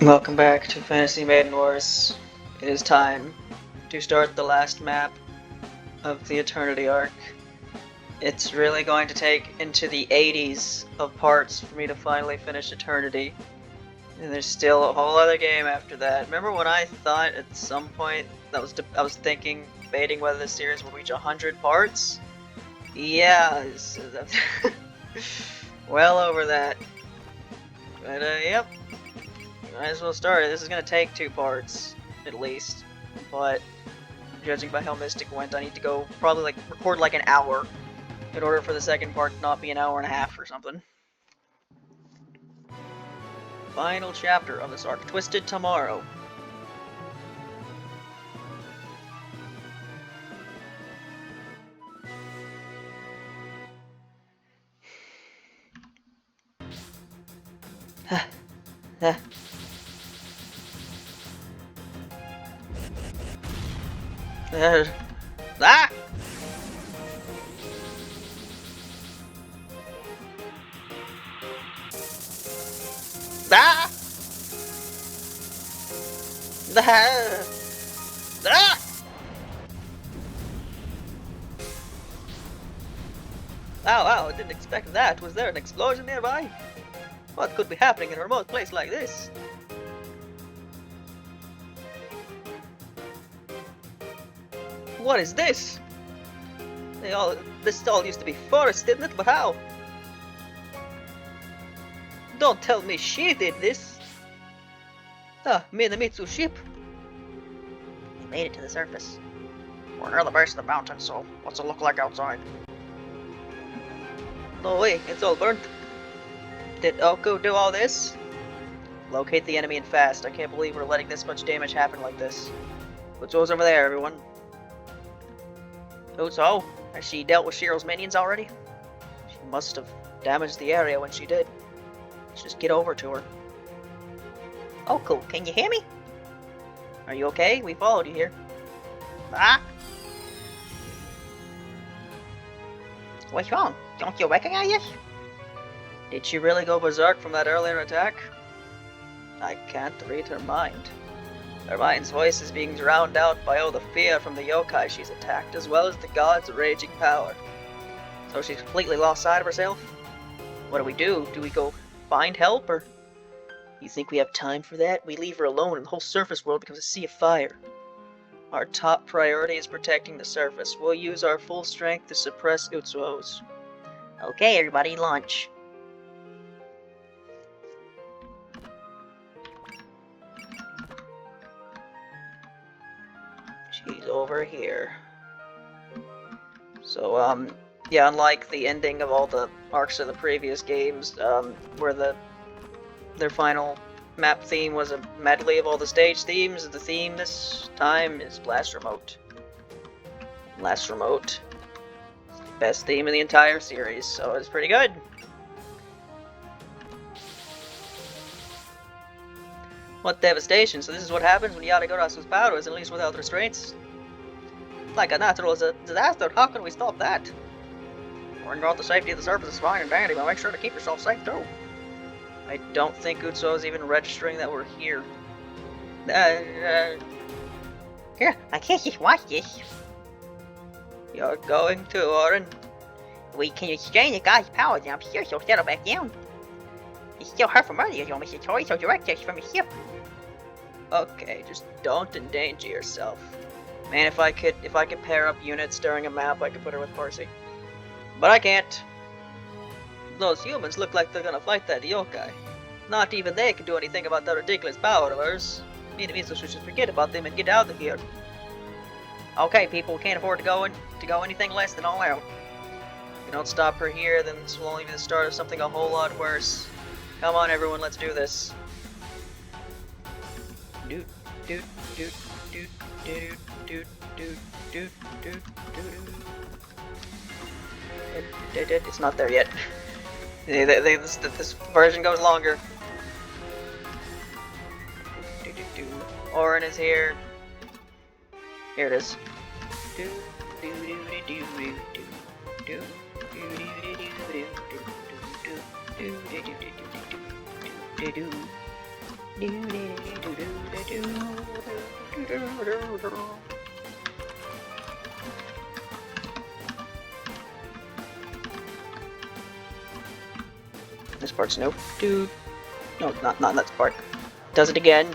Welcome back to Fantasy Maiden Wars. It is time to start the last map of the Eternity arc. It's really going to take into the 80s of parts for me to finally finish Eternity. And there's still a whole other game after that. Remember when I thought at some point I was thinking, debating whether the series will reach 100 parts? Yeah, well over that. But yep. Might as well start it. This is gonna take 2 parts, at least. But judging by how Mystic went, I need to go probably record an hour in order for the second part to not be an hour and a half or something. Final chapter of this arc, Twisted Tomorrow. Ah! Ah! Ah! Ah! Ow, I didn't expect that. Was there an explosion nearby? What could be happening in a remote place like this? What is this? This all used to be forest, didn't it? But how? Don't tell me she did this. Ah, Minamitsu's ship. We made it to the surface. We're near the base of the mountain, so what's it look like outside? No way, it's all burnt. Did Oko do all this? Locate the enemy and fast. I can't believe we're letting this much damage happen like this. What's over there, everyone? So, has she dealt with Shiro's minions already? She must have damaged the area when she did. Let's just get over to her. Oko, can you hear me? Are you okay? We followed you here. Ah! What's wrong? Don't you recognize us? Did she really go berserk from that earlier attack? I can't read her mind. Her mind's voice is being drowned out by all the fear from the yokai she's attacked, as well as the god's raging power. So she's completely lost sight of herself? What do? Do we go find help, or... You think we have time for that? We leave her alone and the whole surface world becomes a sea of fire. Our top priority is protecting the surface. We'll use our full strength to suppress Utsuo's. Okay, everybody, lunch. She's over here. So, yeah, unlike the ending of all the arcs of the previous games, where their final map theme was a medley of all the stage themes, the theme this time is Blast Remote. Blast Remote. Best theme in the entire series, so it's pretty good. What devastation! So this is what happens when Yatagarasu's power is unleashed without restraints? Like a natural disaster, how can we stop that? Worrying about the safety of the surface is fine and dandy, but make sure to keep yourself safe too. I don't think Utsuo is even registering that we're here. Here, I can't just watch this. You're going to, Orin? We can restrain the guy's powers, and I'm sure she'll settle back down. It's still her from earlier, though, Mr. Toy, so direct us from the ship. Okay, just don't endanger yourself. Man, if I could pair up units during a map, I could put her with Parsi. But I can't. Those humans look like they're gonna fight that yokai. Not even they can do anything about that ridiculous power of hers. It means we should just forget about them and get out of here. Okay, people, we can't afford to go anything less than all out. If we don't stop her here, then this will only be the start of something a whole lot worse. Come on, everyone, let's do this. Doot doot doot doot doot doot doot doot doot doot. It's not there yet. This version goes longer. Orin is here. Here it is. This part's no. Dude. No, not that part. Does it again.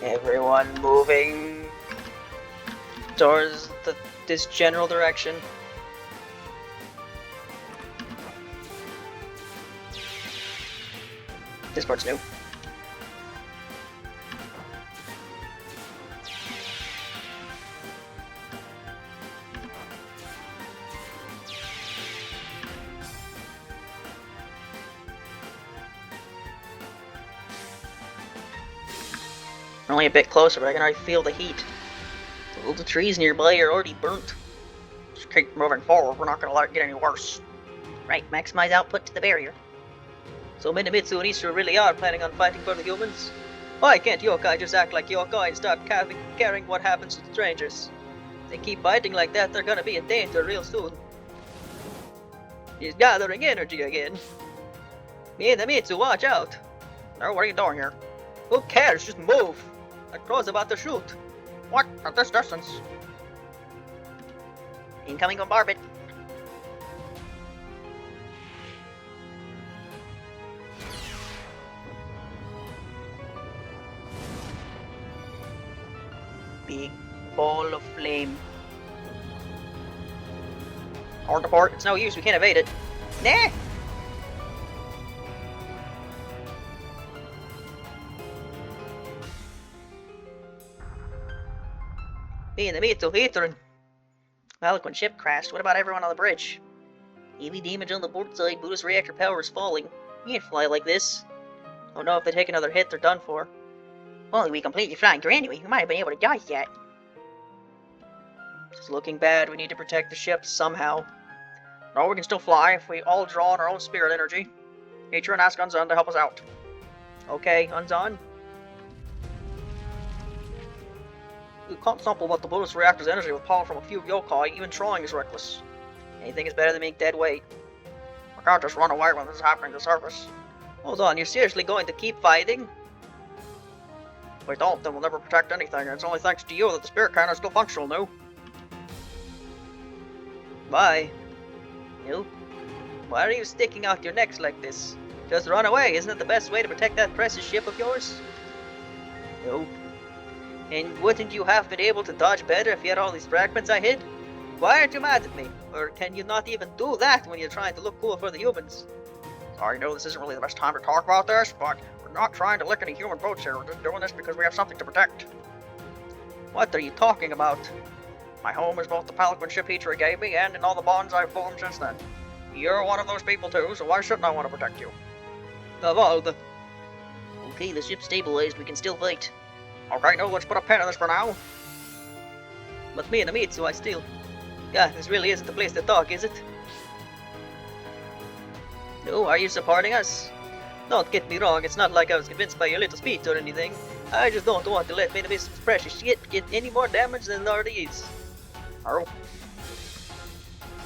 Everyone moving towards this general direction. This part's new. We're only a bit closer, but I can already feel the heat. All the trees nearby are already burnt. Just keep moving forward, we're not going to let it get any worse. Right, maximize output to the barrier. So Minamitsu and Isuru really are planning on fighting for the humans? Why can't yokai just act like yokai and stop caring what happens to the strangers? If they keep fighting like that, they're gonna be in danger real soon. He's gathering energy again. Minamitsu, watch out! Oh, what are you doing here? Who cares? Just move! That crow's about to shoot. What? At this distance? Incoming bombardment. Big ball of flame. Hard to port. It's no use. We can't evade it. Nah! Minamitsu, Heathren. Well, when ship crashed, what about everyone on the bridge? Heavy damage on the port side, Buddha's reactor power is falling. You can't fly like this. Oh no, if they take another hit, they're done for. Well, we completely flying through anyway. We might have been able to die yet. It's looking bad. We need to protect the ship somehow. No, we can still fly if we all draw on our own spirit energy. Nature and ask Unzon to help us out. Okay, Unzon. We can't sample what the Buddhist reactor's energy with power from a few yokai. Even trying is reckless. Anything is better than being dead weight. We can't just run away when this is happening to the surface. Hold on, you're seriously going to keep fighting? If we don't, then we'll never protect anything, and it's only thanks to you that the spirit cannon is still functional, no? Bye. You? Why are you sticking out your necks like this? Just run away, isn't it the best way to protect that precious ship of yours? No. And wouldn't you have been able to dodge better if you had all these fragments I hid? Why aren't you mad at me? Or can you not even do that when you're trying to look cool for the humans? Sorry, no, this isn't really the best time to talk about this, but we're not trying to lick any human boats here. We're just doing this because we have something to protect. What are you talking about? My home is both the Pelican ship Heather gave me and in all the bonds I've formed since then. You're one of those people too, so why shouldn't I want to protect you? Evolve. Okay, the ship's stabilized. We can still fight. Okay, no, let's put a pin in this for now. But me and Minamitsu, I still... Yeah, this really isn't the place to talk, is it? No, are you supporting us? Don't get me wrong, it's not like I was convinced by your little speech or anything. I just don't want to let Minamitsu's precious shit get any more damage than it already is. Oh.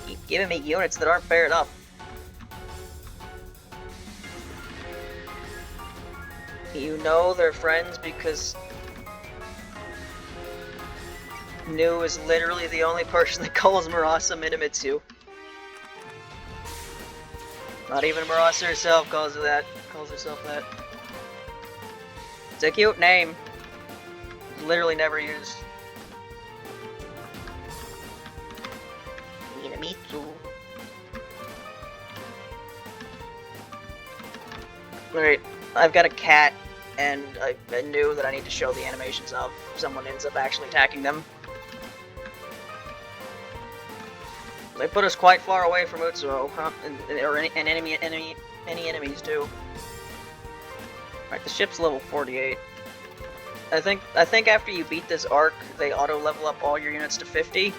Keep giving me units that aren't paired up. You know they're friends because... Nu is literally the only person that calls Murasa Minamitsu. Not even Murasa herself calls herself that. It's a cute name. Literally never used. Minamitsu. Alright, I've got a cat, and I knew that I need to show the animations of if someone ends up actually attacking them. They put us quite far away from Utsuo, huh? Or any enemies too. Right, the ship's level 48. I think after you beat this arc, they auto level up all your units to 50,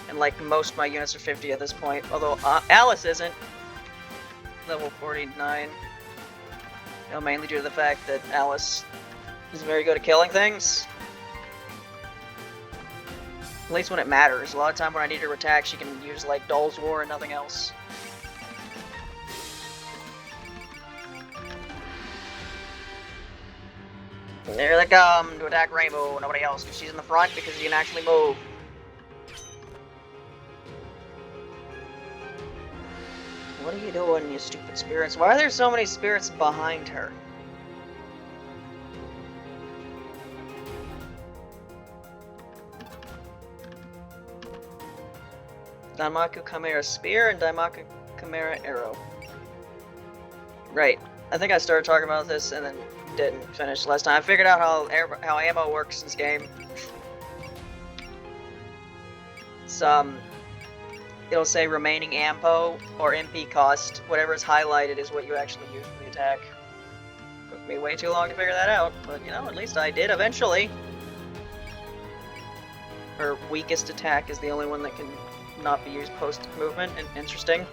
and like most of my units are 50 at this point. Although Alice isn't level 49. You know, mainly due to the fact that Alice is very good at killing things. At least when it matters. A lot of time when I need her attack, she can use like Doll's War and nothing else. There they come to attack Rainbow, nobody else, because she's in the front because she can actually move. What are you doing, you stupid spirits? Why are there so many spirits behind her? Daimaku Chimera Spear and Daimaku Chimera Arrow. Right. I think I started talking about this and then didn't finish last time. I figured out how ammo works in this game. It's, it'll say remaining ammo or MP cost. Whatever is highlighted is what you actually use for the attack. Took me way too long to figure that out, but you know, at least I did eventually. Her weakest attack is the only one that can not be used post-movement, and interesting.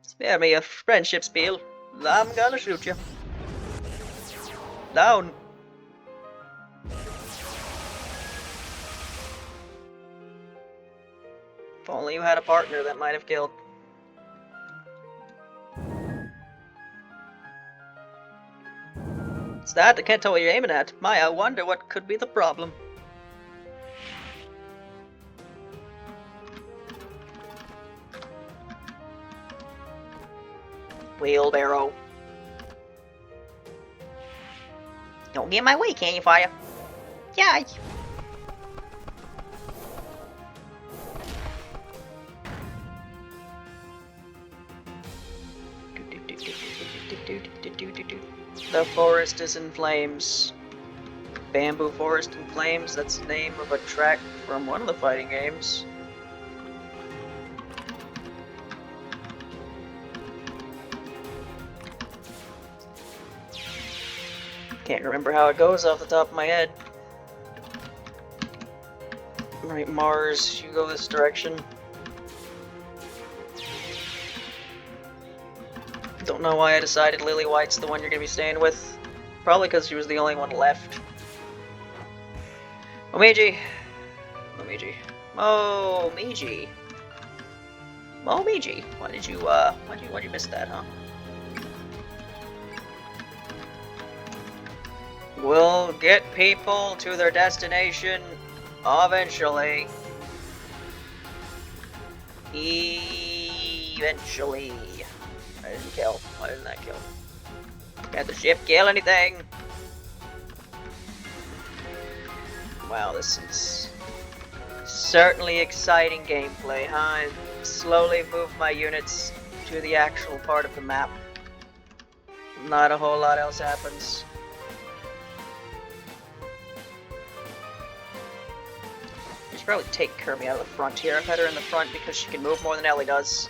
Spare me a friendship spiel. I'm gonna shoot you. Down. If only you had a partner that might have killed. It's that? I can't tell what you're aiming at. My, I wonder what could be the problem. Wheelbarrow. Don't get in my way, can you, fire? Yay! The forest is in flames. Bamboo Forest in Flames, that's the name of a track from one of the fighting games. Can't remember how it goes off the top of my head. Right, Mars, you go this direction. Don't know why I decided Lily White's the one you're gonna be staying with. Probably because she was the only one left. Momiji! Momiji. Momiji. Momiji. Why'd you miss that, huh? We'll get people to their destination eventually. Eventually. I didn't kill. Why didn't that kill? Can't the ship kill anything? Wow, this is certainly exciting gameplay, huh? I slowly move my units to the actual part of the map. Not a whole lot else happens. I should probably take Kirby out of the front here. I've had her in the front because she can move more than Ellie does.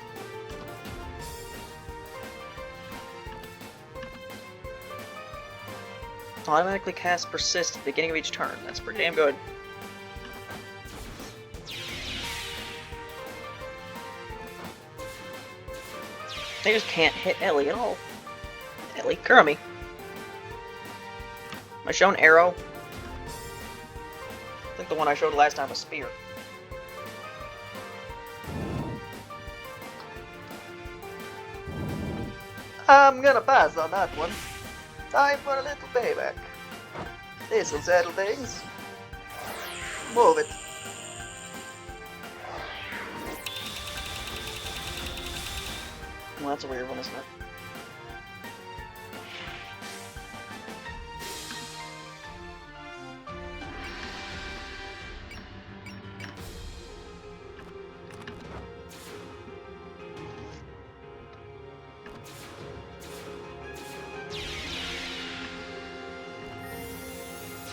Automatically cast Persist at the beginning of each turn. That's pretty damn good. They just can't hit Ellie at all. Ellie, Kurumi. Am I showing Arrow? I think the one I showed last time was Spear. I'm gonna pass on that one. Time for a little payback. This'll settle things. Move it. Well, that's a weird one, isn't it?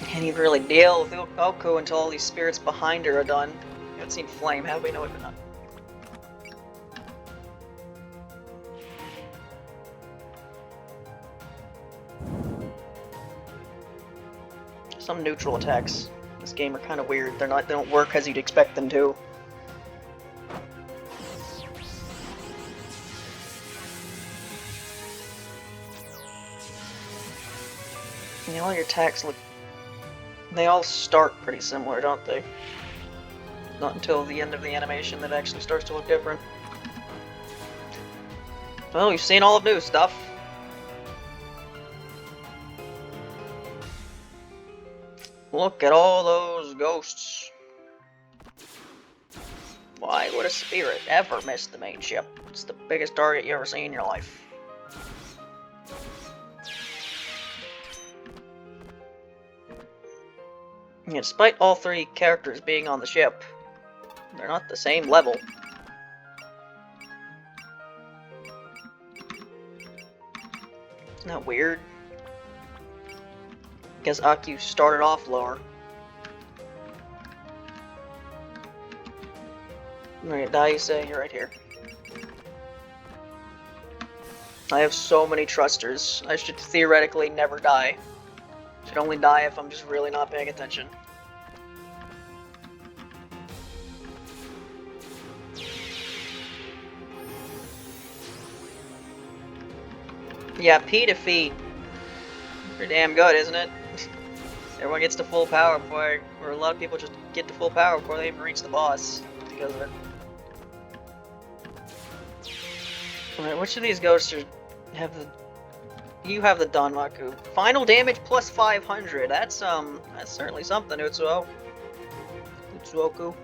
Can't even really deal with Oku until all these spirits behind her are done. We haven't seen Flame, have we? No, we've not. Some neutral attacks in this game are kind of weird. They don't work as you'd expect them to. You know, all your attacks look... They all start pretty similar, don't they? Not until the end of the animation that it actually starts to look different. Well, we've seen all of new stuff. Look at all those ghosts. Why would a spirit ever miss the main ship? It's the biggest target you ever seen in your life. And despite all three characters being on the ship, they're not the same level. Isn't that weird? Guess Aku started off lower. Right, now you say you're right here. I have so many trusters. I should theoretically never die. Should only die if I'm just really not paying attention. Yeah, P defeat. Pretty damn good, isn't it? Everyone gets to full power before, or a lot of people just get to full power before they even reach the boss because of it. Alright, which of these ghosts have the... You have the Danmaku. Final damage plus 500. That's certainly something, Utsuo. Utsuoku.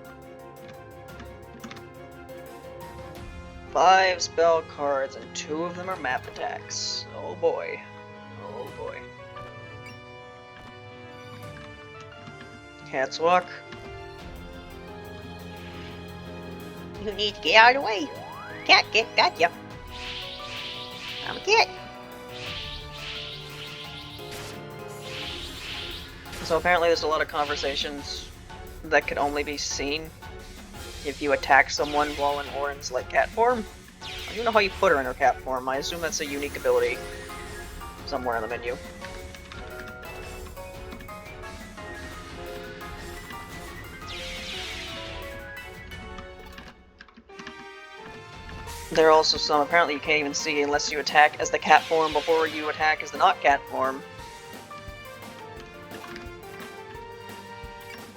5 spell cards, and 2 of them are map attacks. Oh boy. Oh boy. Cat's walk. You need to get out of the way. Cat, got ya. I'm a cat. So apparently there's a lot of conversations that could only be seen if you attack someone while in Orin's like cat form. I don't know how you put her in her cat form. I assume that's a unique ability somewhere in the menu. There are also some apparently you can't even see unless you attack as the cat form before you attack as the not cat form.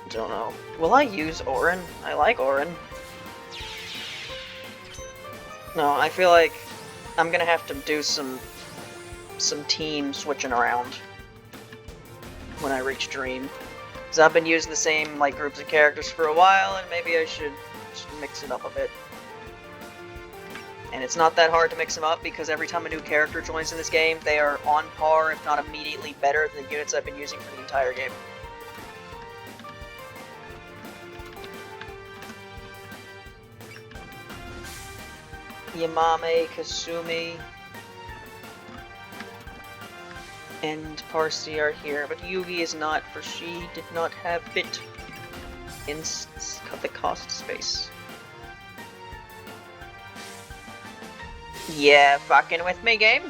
Don't know. Will I use Orin? I like Orin. No, I feel like I'm gonna have to do some team switching around when I reach Dream. Because I've been using the same like groups of characters for a while, and maybe I should just mix it up a bit. And it's not that hard to mix them up because every time a new character joins in this game, they are on par, if not immediately better, than the units I've been using for the entire game. Yamame, Kasumi, and Parsi are here, but Yugi is not, for she did not have it in the cost space. Yeah, fucking with me, game?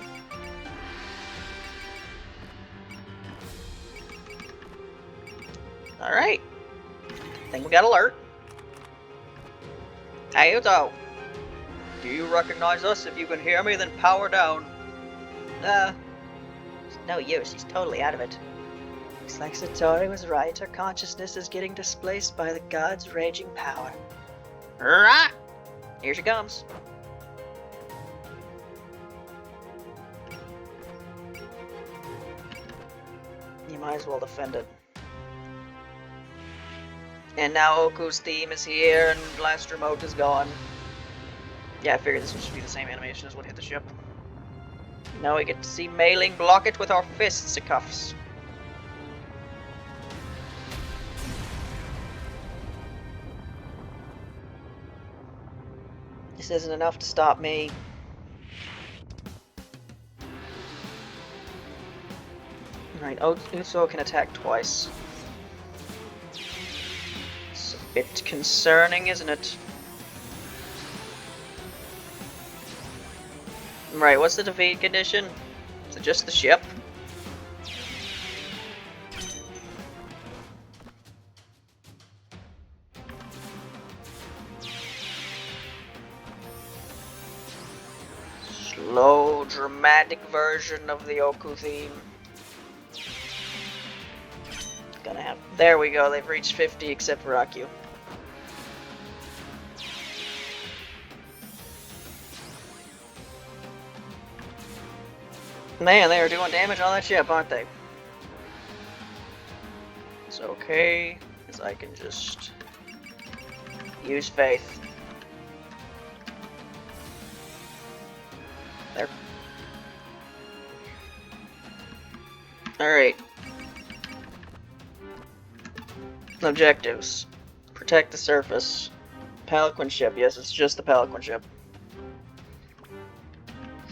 Alright. Think we got alert. Hey, Uto. Do you recognize us? If you can hear me, then power down. It's no use. He's totally out of it. Looks like Satori was right. Her consciousness is getting displaced by the god's raging power. Rah! Here she comes. You might as well defend it. And now Oku's theme is here, and Blast Remote is gone. Yeah, I figured this should be the same animation as what hit the ship. Now we get to see Mailing block it with our fisticuffs. This isn't enough to stop me. Right, Utsuo can attack twice. It's a bit concerning, isn't it? Right, what's the defeat condition? Is it just the ship? Slow, dramatic version of the Oku theme. Gonna have... There we go, they've reached 50 except for Aku. Man, they are doing damage on that ship, aren't they? It's okay, because I can just use faith. There. Alright. Objectives. Protect the surface. Pelican ship. Yes, it's just the Pelican ship.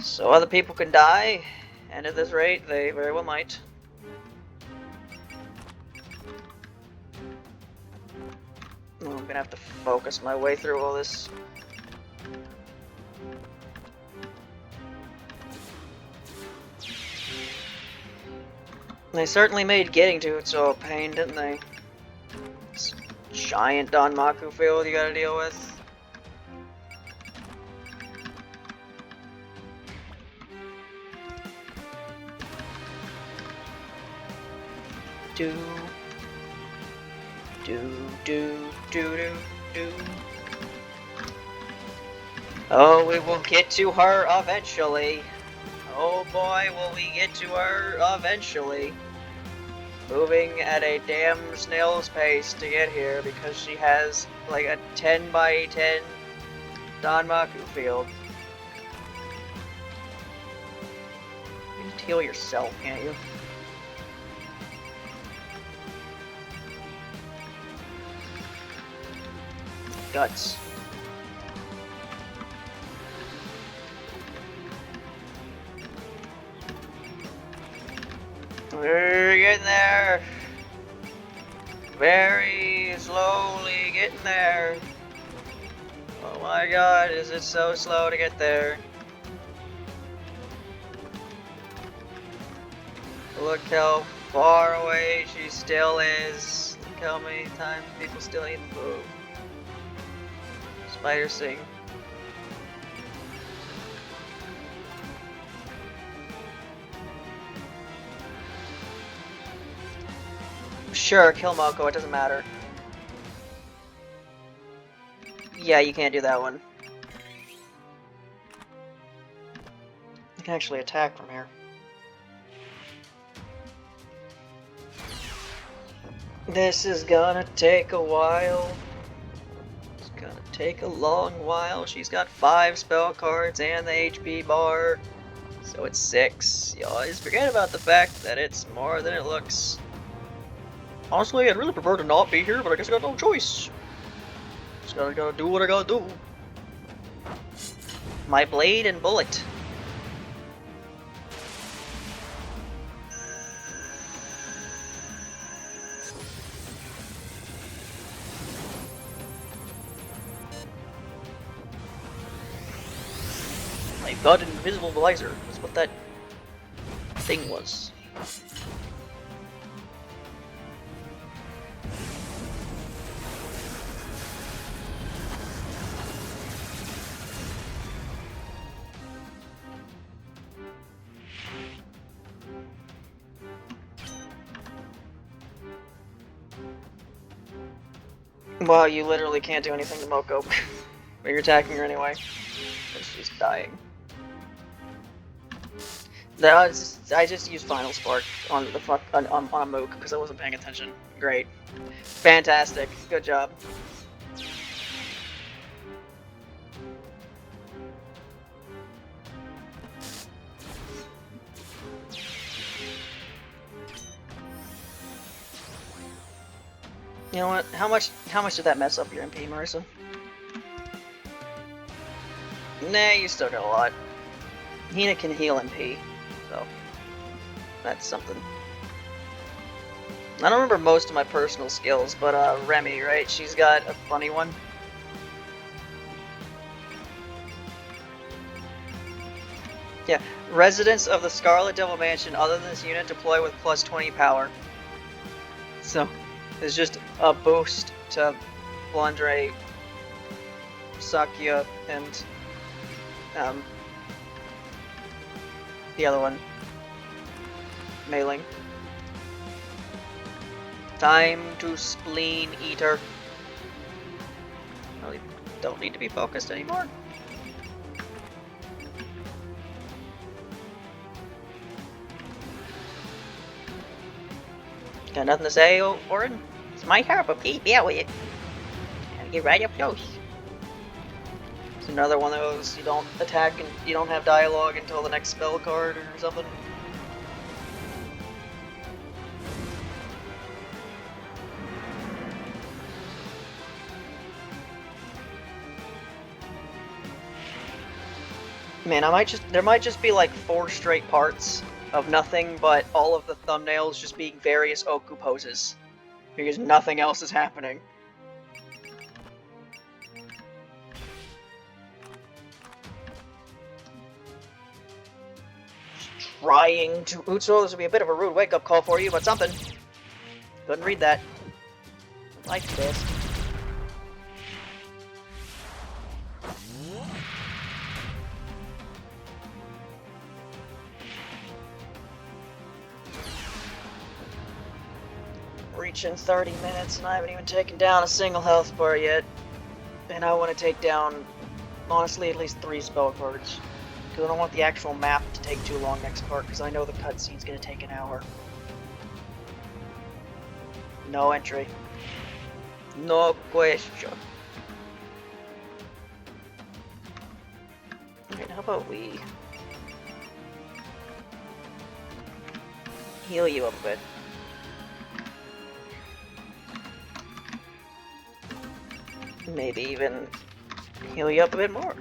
So other people can die, and at this rate, they very well might. Oh, I'm gonna have to focus my way through all this. They certainly made getting to it so a pain, didn't they? This giant Danmaku field you gotta deal with. Do do do do do do. Oh, we will get to her eventually. Oh boy, will we get to her eventually. Moving at a damn snail's pace to get here because she has like a 10 by 10 Danmaku field. You can heal yourself, can't you? Guts. We're getting there. Very slowly getting there. Oh my god, is it so slow to get there? Look how far away she still is. Look how many times people still need to move. Spider sing. Sure, kill Moko, it doesn't matter. Yeah, you can't do that one. You can actually attack from here. This is gonna take a while. It's gonna take a long while. She's got 5 spell cards and the HP bar. So it's 6. You always forget about the fact that it's more than it looks. Honestly, I'd really prefer to not be here, but I guess I got no choice. Just gotta do what I gotta do. My blade and bullet. My god, invisible visor is what that thing was. Well, you literally can't do anything to Moko, but you're attacking her anyway, because she's dying. No, I just used Final Spark on a Mook because I wasn't paying attention. Great, fantastic, good job. You know what? How much did that mess up your MP, Marissa? Nah, you still got a lot. Hina can heal MP, so that's something. I don't remember most of my personal skills, but Remy, right? She's got a funny one. Yeah, residents of the Scarlet Devil Mansion other than this unit deploy with plus 20 power. So, it's just a boost to Blandre, Sakya, and the other one, Mailing. Time to spleen eater. Really don't need to be focused anymore. Got nothing to say, Orin? It's my hair, but keep out with it. Gotta get right up close. It's another one of those, you don't attack and you don't have dialogue until the next spell card or something. Man, there might just be like 4 straight parts of nothing but all of the thumbnails just being various Oku poses. Because nothing else is happening. Trying to... Utsu, this will be a bit of a rude wake-up call for you, but something. Couldn't read that. Like this. Reaching 30 minutes and I haven't even taken down a single health bar yet. And I want to take down, honestly, at least 3 spell cards. Because I don't want the actual map to take too long next part, because I know the cutscene's going to take an hour. No entry. No question. Alright, how about we heal you up a bit. Maybe even heal you up a bit more.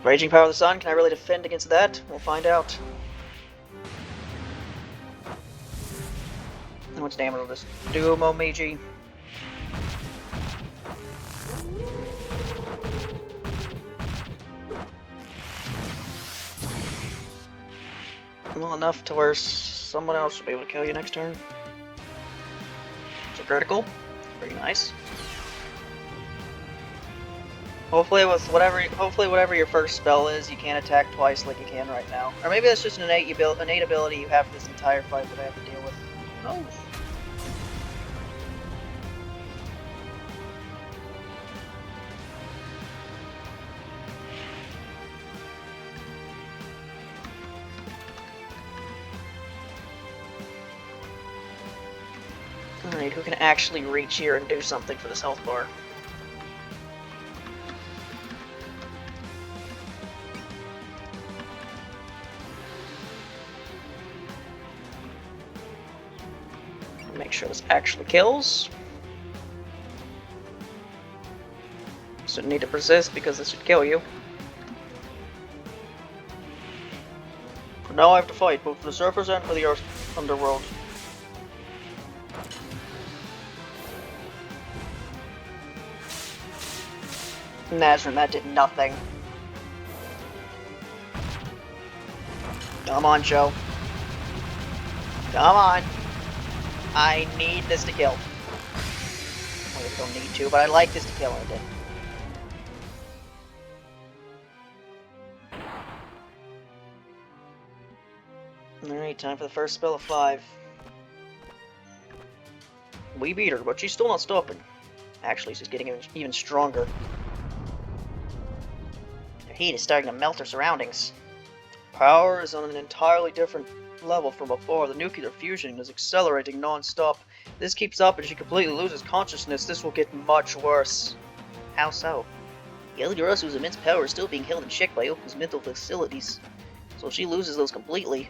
Raging Power of the Sun, can I really defend against that? We'll find out. How much damage will this do, Momiji? Well, enough to where someone else will be able to kill you next turn. It's a critical. Pretty nice. Hopefully whatever your first spell is, you can't attack twice like you can right now. Or maybe that's just an innate ability you have for this entire fight that I have to deal with. Who knows? Alright, who can actually reach here and do something for this health bar? Make sure this actually kills. Shouldn't need to persist because this should kill you. For now I have to fight, both for the surface and for the earth underworld. Nazrin, that did nothing. Come on, Joe. Come on. I need this to kill. I don't need to, but I like this to kill, and it did. Alright, time for the first spell of 5. We beat her, but she's still not stopping. Actually, she's getting even stronger. Her heat is starting to melt her surroundings. Power is on an entirely different level from before. The nuclear fusion is accelerating non-stop. If this keeps up and she completely loses consciousness, this will get much worse. How so? Yatagarasu immense power is still being held in check by Oku's mental facilities. So if she loses those completely,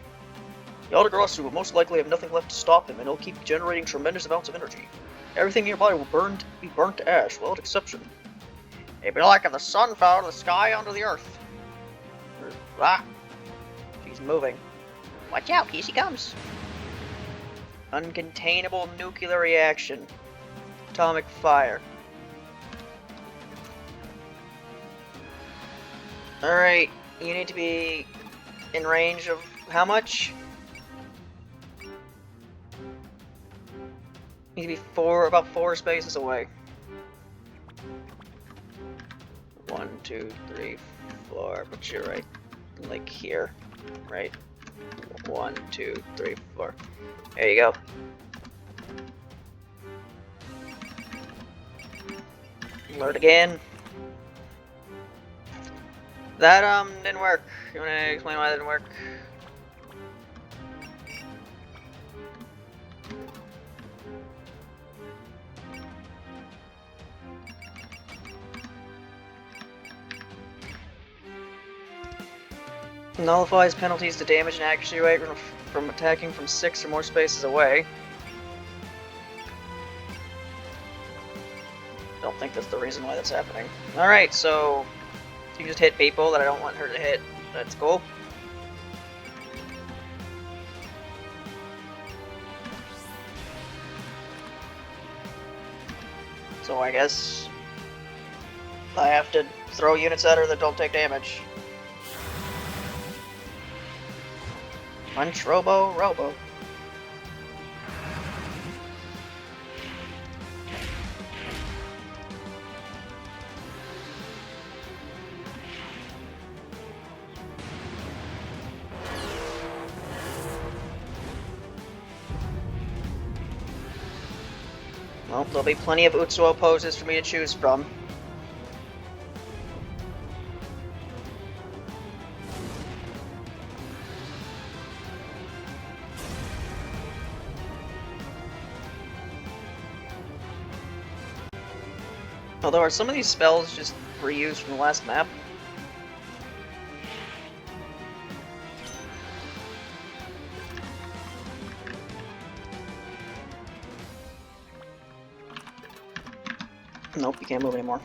Yatagarasu will most likely have nothing left to stop him, and he'll keep generating tremendous amounts of energy. Everything nearby will be burnt to ash, without exception. It'd be like if the sun fell out of the sky onto the earth. Ah! She's moving. Watch out, here she comes. Uncontainable nuclear reaction. Atomic fire. Alright, you need to be in range of how much? You need to be about 4 spaces away. 1, 2, 3, 4, but you're right, like here, right? 1, 2, 3, 4. There you go. Alert again. That didn't work. You wanna explain why that didn't work? Nullifies penalties to damage and accuracy rate from attacking from 6 or more spaces away. Don't think that's the reason why that's happening. Alright, so you can just hit people that I don't want her to hit. That's cool. So I guess I have to throw units at her that don't take damage. Punch, Robo. Well, there'll be plenty of Utsuo poses for me to choose from. Although, are some of these spells just reused from the last map? Nope, you can't move anymore.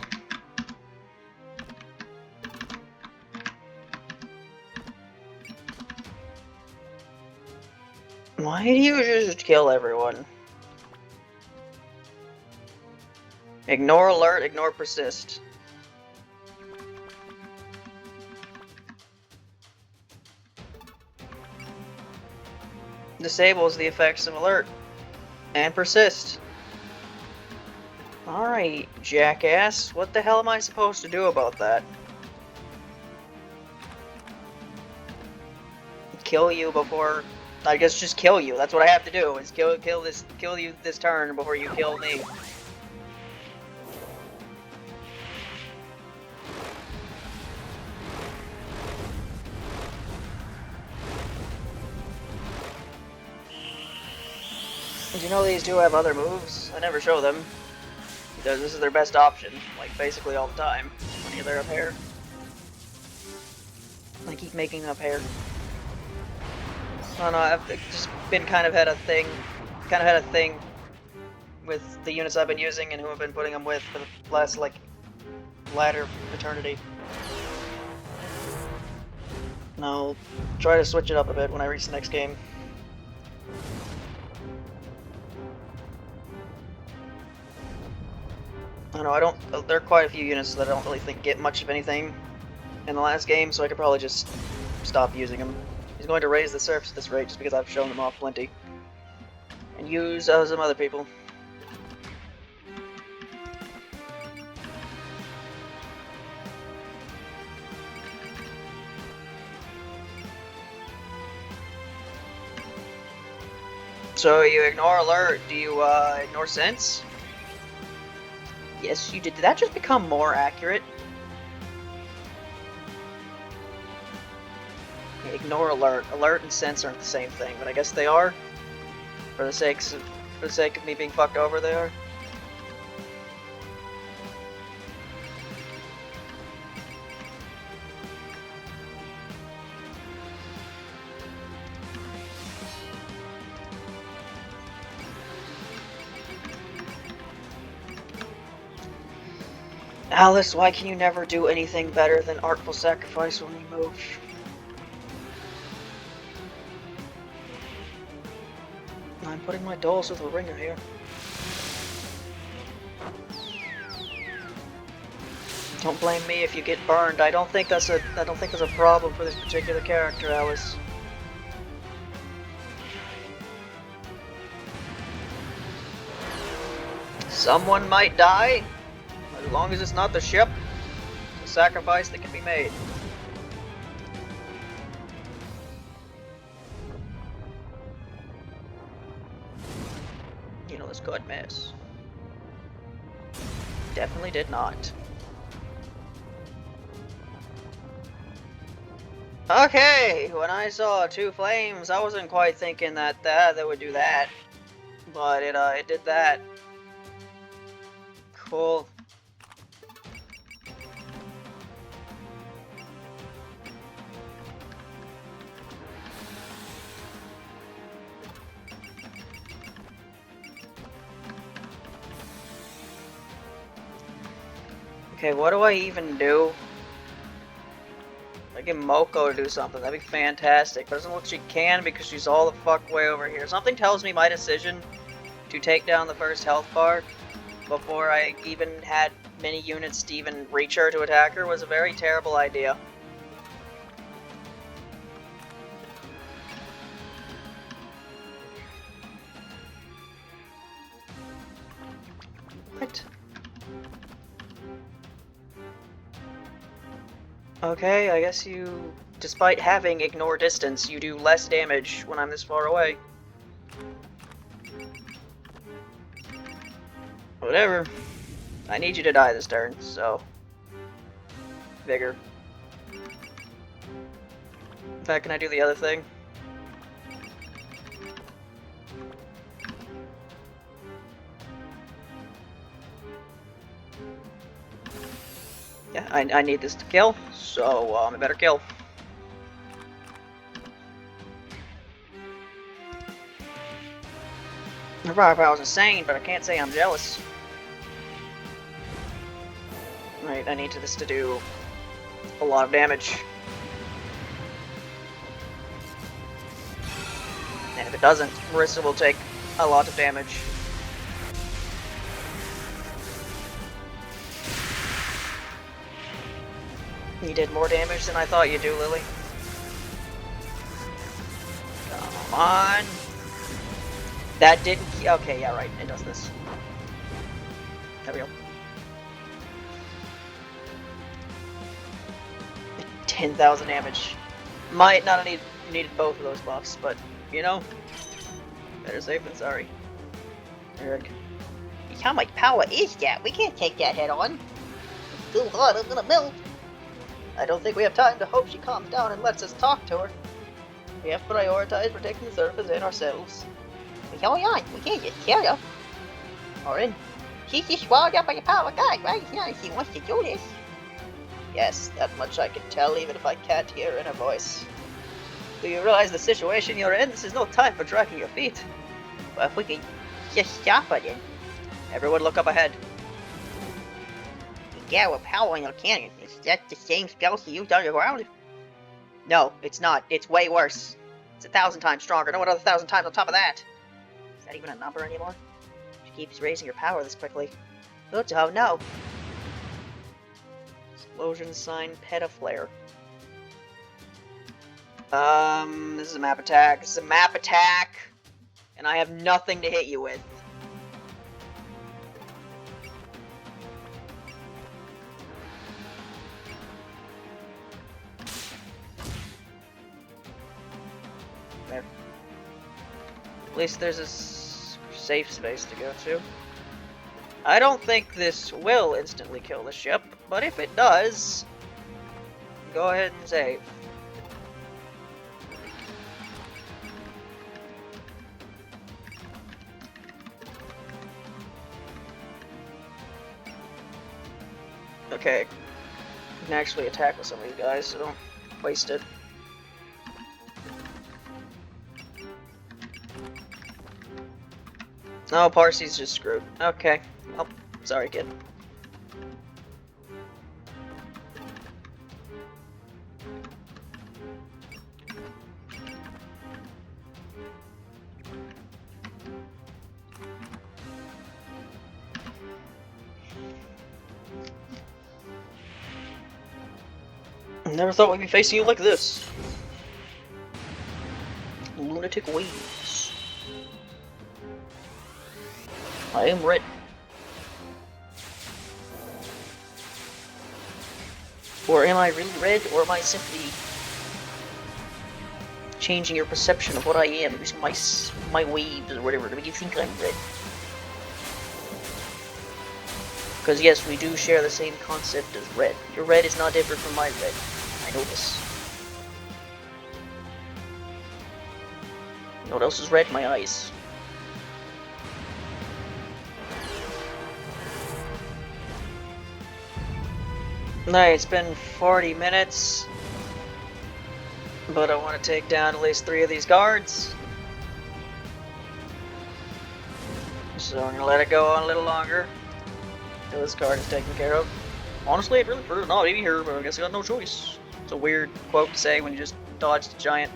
Why do you just kill everyone? Ignore alert, ignore persist. Disables the effects of alert and persist. Alright, jackass. What the hell am I supposed to do about that? Kill you before... I guess just kill you. That's what I have to do, is kill you this turn before you kill me. Did you know these do have other moves? I never show them. Because this is their best option, like basically all the time, when they're up here. I keep making up hair. I don't know, I've just been kind of had a thing with the units I've been using and who I've been putting them with for the last, like, ladder eternity. And I'll try to switch it up a bit when I reach the next game. I don't know, there are quite a few units that I don't really think get much of anything in the last game, so I could probably just stop using them. He's going to raise the surface at this rate just because I've shown them off plenty. And use some other people. So you ignore alert, do you ignore sense? Yes, you did. Did that just become more accurate? Ignore alert. Alert and sense aren't the same thing, but I guess they are. For the sake of me being fucked over, they are. Alice, why can you never do anything better than Artful Sacrifice when you move? I'm putting my dolls with a ringer here. Don't blame me if you get burned. I don't think that's a problem for this particular character, Alice. Someone might die. As long as it's not the ship, it's a sacrifice that can be made. could miss. Definitely did not. Okay, when I saw two flames, I wasn't quite thinking that that would do that, but it did that. Cool. Okay, what do I even do? I get Moko to do something, that'd be fantastic. But it doesn't look like she can because she's all the fuck way over here. Something tells me my decision to take down the first health bar before I even had many units to even reach her to attack her was a very terrible idea. What? Okay, I guess you, despite having ignore distance, you do less damage when I'm this far away. Whatever. I need you to die this turn, so... Vigor. In fact, can I do the other thing? Yeah, I need this to kill, so I better kill. The firepower was insane, but I can't say I'm jealous. Right, I need this to do a lot of damage. And if it doesn't, Marissa will take a lot of damage. You did more damage than I thought you'd do, Lily. Come on. That didn't... Okay, yeah, right. It does this. There we go. 10,000 damage. Might not have needed both of those buffs, but, you know, better safe than sorry. Eric. How much power is that? We can't take that head on. It's too hot, I'm gonna melt. I don't think we have time to hope she calms down and lets us talk to her. We have to prioritize protecting the surface and ourselves. Hold on, we can't just kill her. Orin? She's just swallowed up by the power of God, right? It's not like she wants to do this. Yes, that much I can tell even if I can't hear in her voice. Do you realize the situation you're in? This is no time for dragging your feet. But if we can just stop her then. Everyone look up ahead. Yeah, with power in your cannon. Is that the same spell she used underground? No, it's not. It's way worse. It's 1,000 times stronger. No, another 1,000 times on top of that. Is that even a number anymore? She keeps raising her power this quickly. Good to know. Explosion sign petaflare. This is a map attack. This is a map attack! And I have nothing to hit you with. There. At least there's a safe space to go to. I don't think this will instantly kill the ship, but if it does, go ahead and save. Okay, you can actually attack with some of these guys, so don't waste it. No, Parsy's just screwed. Okay. Well, sorry, kid. Never thought we'd be facing you like this. Lunatic waves. I am ready. Or am I really red, or am I simply changing your perception of what I am using my waves or whatever to make you think I'm red? Because yes, we do share the same concept as red. Your red is not different from my red. I know this. You know what else is red? My eyes. Alright, it's been 40 minutes. But I want to take down at least 3 of these guards. So I'm going to let it go on a little longer. Until this card is taken care of. Honestly, I'd really prefer to not be here, but I guess I got no choice. It's a weird quote to say when you just dodged a giant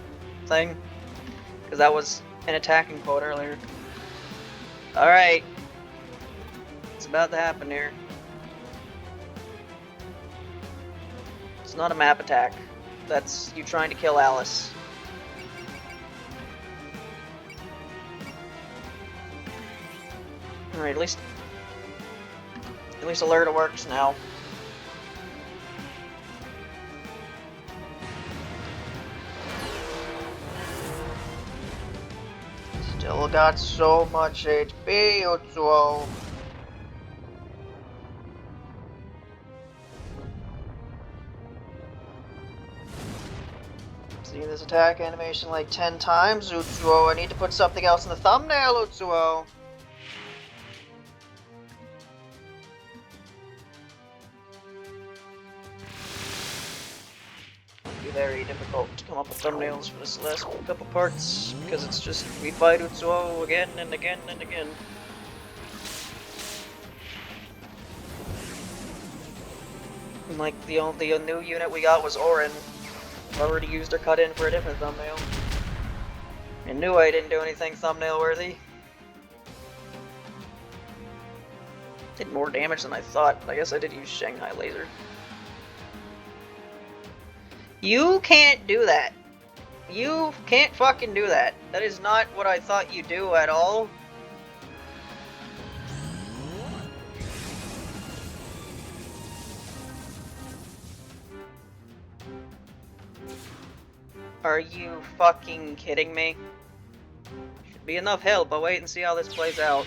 thing. Because that was an attacking quote earlier. Alright. It's about to happen here. It's not a map attack. That's you trying to kill Alice. Alright, at least Alerta works now. Still got so much HP, Utsuo. Seen this attack animation like 10 times, Utsuo. I need to put something else in the thumbnail, Utsuo. It'd be very difficult to come up with thumbnails for this last couple parts, because it's just, we fight Utsuo again and again and again. And like, the new unit we got was Orin. I've already used her cut in for a different thumbnail. I knew I didn't do anything thumbnail worthy. Did more damage than I thought. I guess I did use Shanghai Laser. You can't do that. You can't fucking do that. That is not what I thought you do at all. Are you fucking kidding me? Should be enough help. I'll wait and see how this plays out.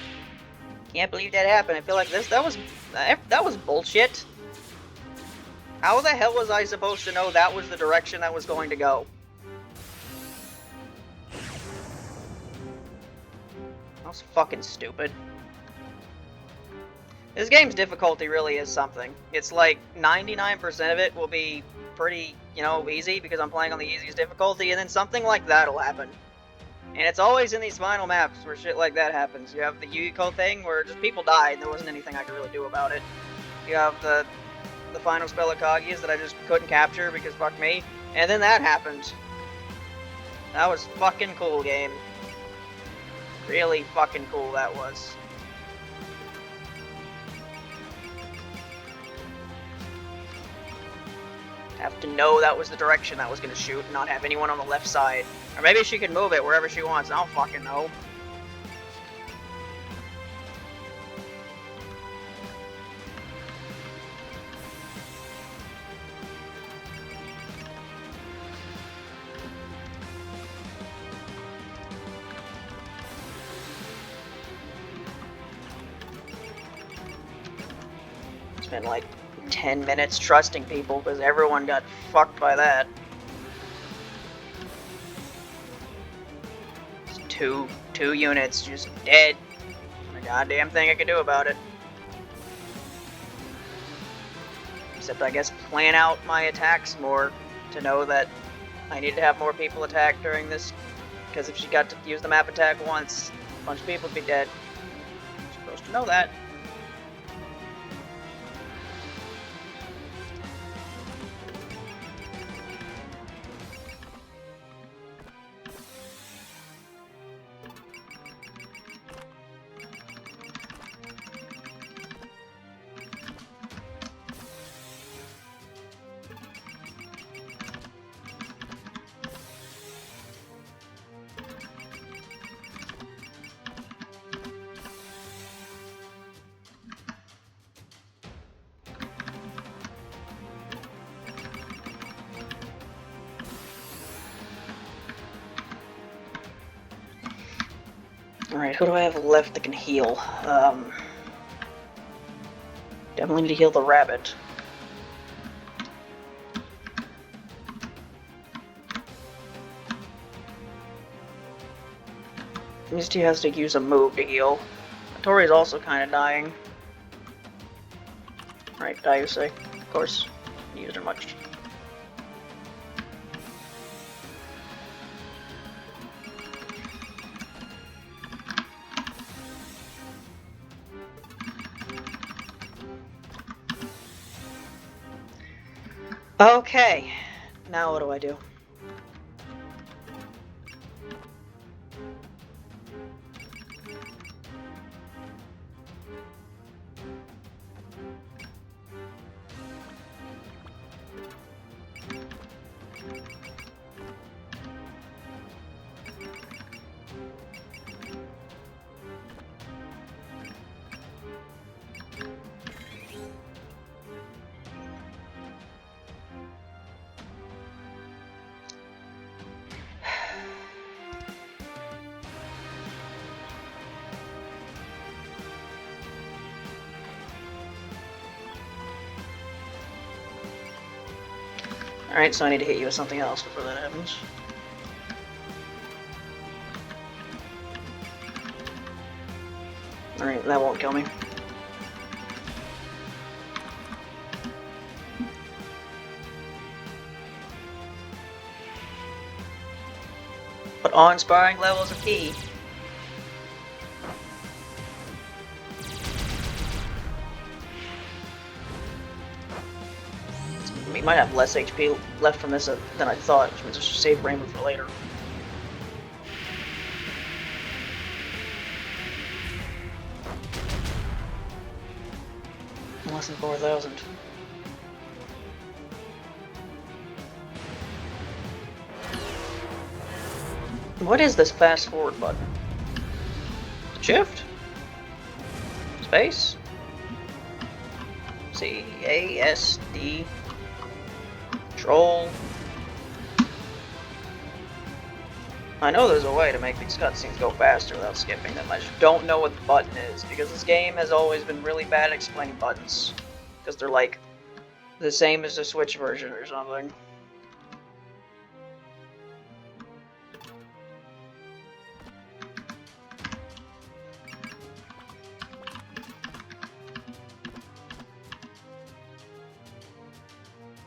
Can't believe that happened. I feel like that was bullshit. How the hell was I supposed to know that was the direction that was going to go? That was fucking stupid. This game's difficulty really is something. It's like 99% of it will be pretty, you know, easy because I'm playing on the easiest difficulty, and then something like that'll happen. And it's always in these final maps where shit like that happens. You have the Yuiko thing where just people died and there wasn't anything I could really do about it. You have the final spell of Kaguya's that I just couldn't capture because fuck me. And then that happened. That was fucking cool, game. Really fucking cool that was. Have to know that was the direction that was gonna shoot and not have anyone on the left side. Or maybe she can move it wherever she wants. I don't fucking know. Spent like 10 minutes trusting people because everyone got fucked by that. It's two units just dead. Not a goddamn thing I could do about it. Except I guess plan out my attacks more to know that I need to have more people attack during this. Because if she got to use the map attack once, a bunch of people would be dead. I'm supposed to know that. Alright, who do I have left that can heal? Definitely need to heal the rabbit. At least he has to use a move to heal. Tori's also kind of dying. Right, Daiusei. Of course, used her much. Okay, now what do I do? Alright, so I need to hit you with something else before that happens. Alright, that won't kill me. But awe-inspiring levels are key. We might have less HP left from this than I thought, which means I should save Rainbow for later. Less than 4,000. What is this fast forward button? Shift? Space? C, A, S, D. Control. I know there's a way to make these cutscenes go faster without skipping them. I just don't know what the button is, because this game has always been really bad at explaining buttons. Because they're like the same as the Switch version or something.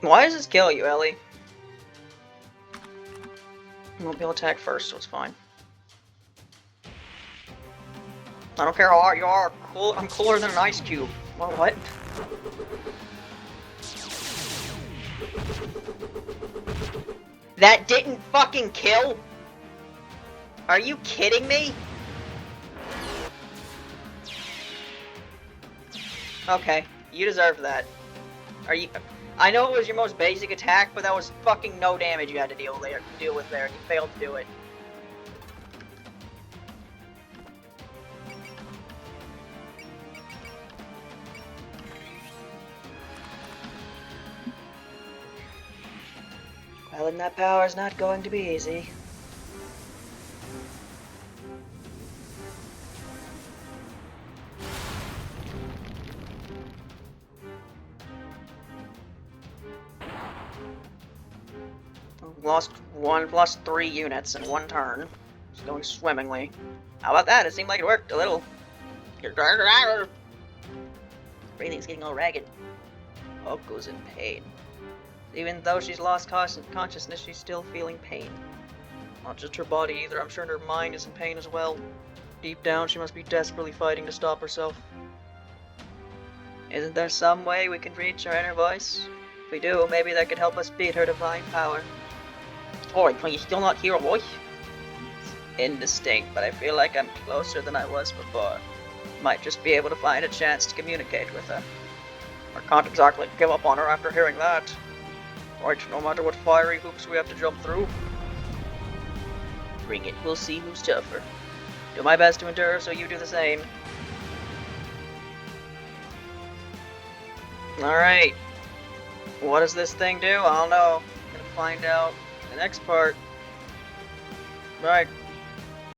Why does this kill you, Ellie? You won't be able to attack first, so it's fine. I don't care how hard you are. I'm cooler than an ice cube. Well, what? That didn't fucking kill? Are you kidding me? Okay, you deserve that. Are you... I know it was your most basic attack, but that was fucking no damage you had to deal with there, and you failed to do it. Well, and that power's not going to be easy. Lost 3 units in 1 turn. It's going swimmingly. How about that? It seemed like it worked a little. Breathing's getting all ragged. Oko's in pain. Even though she's lost consciousness, she's still feeling pain. Not just her body either, I'm sure her mind is in pain as well. Deep down, she must be desperately fighting to stop herself. Isn't there some way we can reach her inner voice? If we do, maybe that could help us beat her divine power. Tori, can you still not hear a voice? It's indistinct, but I feel like I'm closer than I was before. Might just be able to find a chance to communicate with her. I can't exactly give up on her after hearing that. Right, no matter what fiery hoops we have to jump through. Bring it, we'll see who's tougher. Do my best to endure, so you do the same. Alright. What does this thing do? I don't know. Gonna find out in the next part. Right.